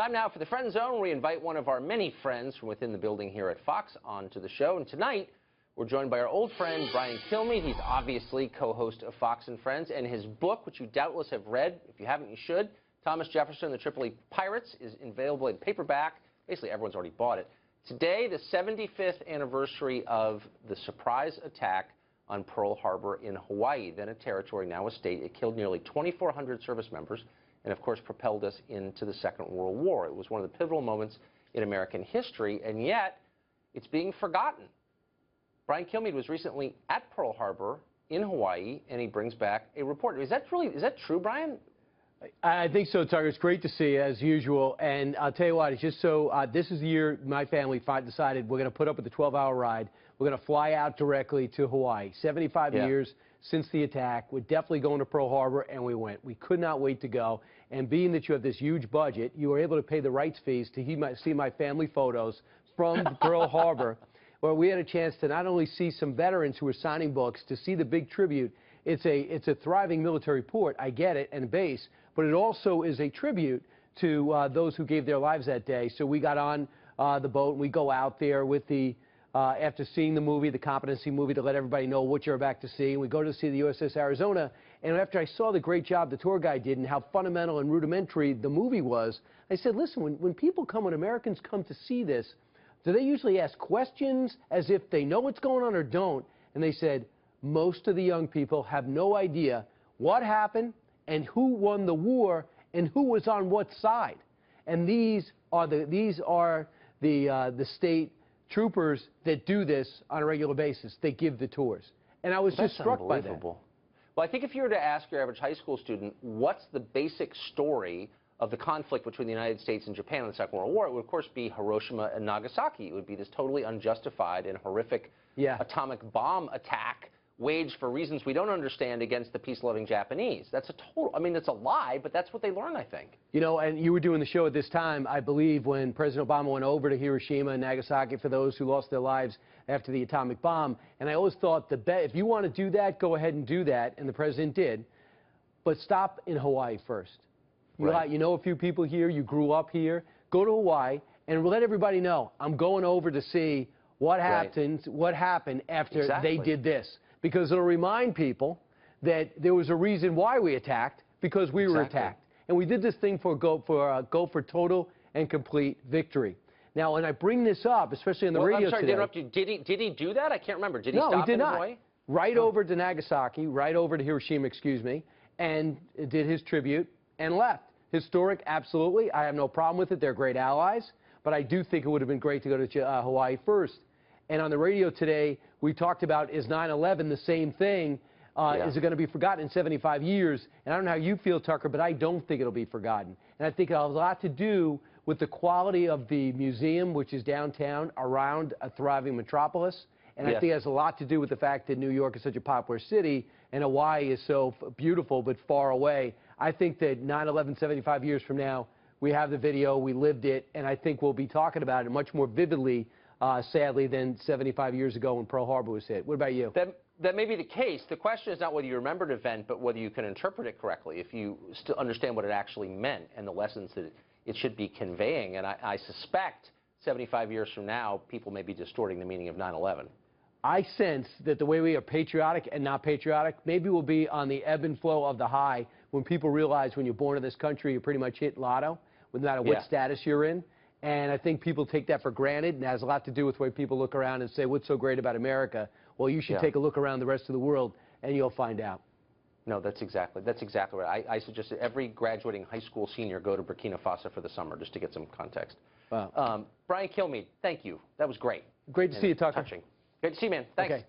Time now for the Friend Zone, where we invite one of our many friends from within the building here at Fox onto the show. And tonight, we're joined by our old friend, Brian Kilmeade. He's obviously co-host of Fox and Friends, and his book, which you doubtless have read, if you haven't, you should, Thomas Jefferson and the Tripoli Pirates, is available in paperback. Basically, everyone's already bought it. Today, the 75th anniversary of the surprise attack on Pearl Harbor in Hawaii, then a territory, now a state. It killed nearly 2,400 service members and, of course, propelled us into the Second World War. It was one of the pivotal moments in American history, and yet it's being forgotten. Brian Kilmeade was recently at Pearl Harbor in Hawaii, and he brings back a report. Is that true, Brian? I think so, Tucker. It's great to see you, as usual. And I'll tell you what, it's just so, this is the year my family decided we're going to put up with the 12-hour ride. We're going to fly out directly to Hawaii. 75 years since the attack. We're definitely going to Pearl Harbor, and we went. We could not wait to go. And being that you have this huge budget, you were able to pay the rights fees to see my family photos from Pearl Harbor, where we had a chance to not only see some veterans who were signing books, to see the big tribute. It's a thriving military port, I get it, and base, but it also is a tribute to those who gave their lives that day. So we got on the boat, and we go out there with the, after seeing the movie, the competency movie, to let everybody know what you're about to see. And we go to see the USS Arizona, and after I saw the great job the tour guide did and how fundamental and rudimentary the movie was, I said, listen, when Americans come to see this, do they usually ask questions as if they know what's going on or don't? And they said, most of the young people have no idea what happened and who won the war and who was on what side. And these are the state troopers that do this on a regular basis. They give the tours. And I was just struck by that. Well, I think if you were to ask your average high school student, what's the basic story of the conflict between the United States and Japan in the Second World War, it would, of course, be Hiroshima and Nagasaki. It would be this totally unjustified and horrific atomic bomb attack waged for reasons we don't understand against the peace-loving Japanese. That's a total, I mean, it's a lie, but that's what they learn, I think. You know, and you were doing the show at this time, I believe, when President Obama went over to Hiroshima and Nagasaki for those who lost their lives after the atomic bomb. And I always thought, if you want to do that, go ahead and do that, and the president did. But stop in Hawaii first. You know a few people here, you grew up here, go to Hawaii, and let everybody know, I'm going over to see what happened after they did this. Because it'll remind people that there was a reason why we attacked, because we were attacked. And we did this thing for total and complete victory. Now, when I bring this up, especially on the radio I'm sorry today, to interrupt you. Did he do that? I can't remember. Did he no, stop he did not. Hawaii? Right over to Nagasaki, right over to Hiroshima, excuse me, and did his tribute and left. Historic, absolutely. I have no problem with it. They're great allies. But I do think it would have been great to go to Hawaii first. And on the radio today, we talked about, is 9/11 the same thing? Is it going to be forgotten in 75 years? And I don't know how you feel, Tucker, but I don't think it'll be forgotten. And I think it has a lot to do with the quality of the museum, which is downtown around a thriving metropolis. And I think it has a lot to do with the fact that New York is such a popular city and Hawaii is so beautiful but far away. I think that 9/11, 75 years from now, we have the video, we lived it, and I think we'll be talking about it much more vividly, sadly, than 75 years ago when Pearl Harbor was hit. What about you? That may be the case. The question is not whether you remember an event, but whether you can interpret it correctly, if you still understand what it actually meant and the lessons that it should be conveying. And I suspect 75 years from now, people may be distorting the meaning of 9/11. I sense that the way we are patriotic and not patriotic, maybe we'll be on the ebb and flow of the high when people realize when you're born in this country, you pretty much hit lotto, no matter what status you're in. And I think people take that for granted, and it has a lot to do with the way people look around and say, what's so great about America? Well, you should take a look around the rest of the world, and you'll find out. No, that's exactly right. I suggest that every graduating high school senior go to Burkina Faso for the summer, just to get some context. Wow. Brian Kilmeade, thank you. That was great. Great to see you, Tucker. Touching. Great to see you, man. Thanks. Okay.